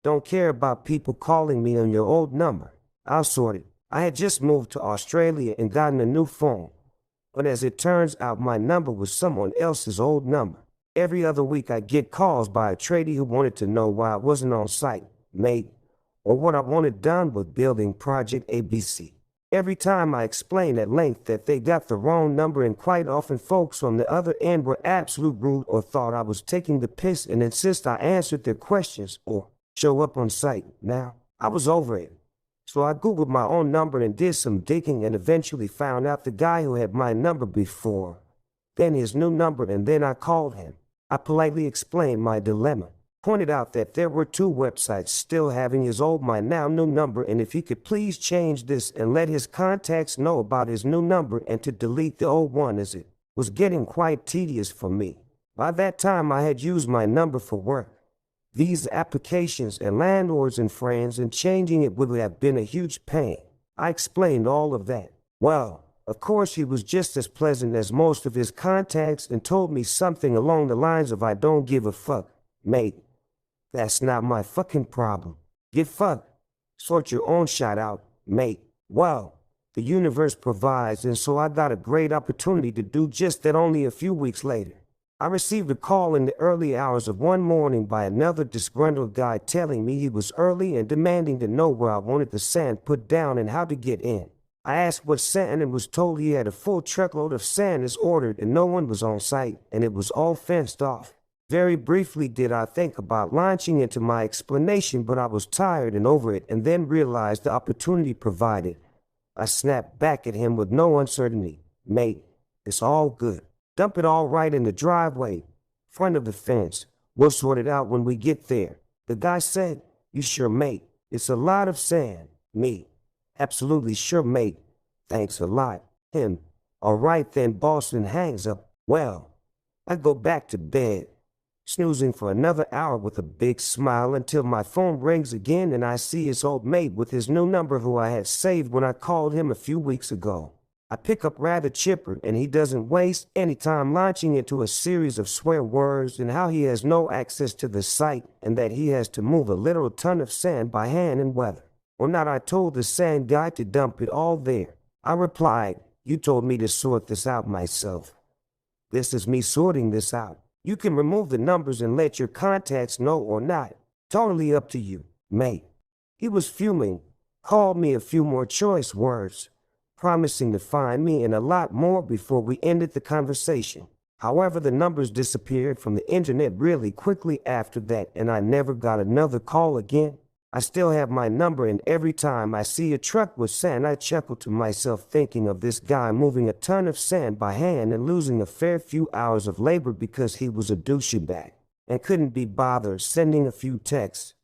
Don't care about people calling me on your old number. I'll sort it. I had just moved to Australia and gotten a new phone. But as it turns out, my number was someone else's old number. Every other week I get calls by a tradie who wanted to know why I wasn't on site, mate, or what I wanted done with building Project ABC. Every time I explained at length that they got the wrong number, and quite often folks on the other end were absolute rude or thought I was taking the piss and insist I answered their questions or show up on site. Now, I was over it. So I Googled my own number and did some digging and eventually found out the guy who had my number before, then his new number, and then I called him. I politely explained my dilemma, pointed out that there were 2 websites still having his old, my now new number, and if he could please change this and let his contacts know about his new number and to delete the old one, as it was getting quite tedious for me. By that time I had used my number for work, visa applications, and landlords and friends, and changing it would have been a huge pain. I explained all of that. Well, of course he was just as pleasant as most of his contacts and told me something along the lines of, "I don't give a fuck, mate. That's not my fucking problem. Get fucked. Sort your own shit out, mate." Well, the universe provides, and so I got a great opportunity to do just that. Only a few weeks later, I received a call in the early hours of one morning by another disgruntled guy telling me he was early and demanding to know where I wanted the sand put down and how to get in. I asked what sand and was told he had a full truckload of sand as ordered and no one was on site and it was all fenced off. Very briefly did I think about launching into my explanation, but I was tired and over it, and then realized the opportunity provided. I snapped back at him with no uncertainty. "Mate, it's all good. Dump it all right in the driveway, front of the fence. We'll sort it out when we get there." The guy said, "You sure, mate? It's a lot of sand." Me, "Absolutely sure, mate. Thanks a lot." Him, "All right then, boss," and hangs up. Well, I go back to bed, snoozing for another hour with a big smile until my phone rings again and I see his old mate with his new number who I had saved when I called him a few weeks ago. I pick up rather chipper, and he doesn't waste any time launching into a series of swear words and how he has no access to the site and that he has to move a literal ton of sand by hand in weather. Or not, I told the sand guy to dump it all there. I replied, "You told me to sort this out myself. This is me sorting this out. You can remove the numbers and let your contacts know or not. Totally up to you, mate." He was fuming, called me a few more choice words, promising to find me and a lot more before we ended the conversation. However, the numbers disappeared from the internet really quickly after that, and I never got another call again. I still have my number, and every time I see a truck with sand, I chuckle to myself thinking of this guy moving a ton of sand by hand and losing a fair few hours of labor because he was a douchebag and couldn't be bothered sending a few texts.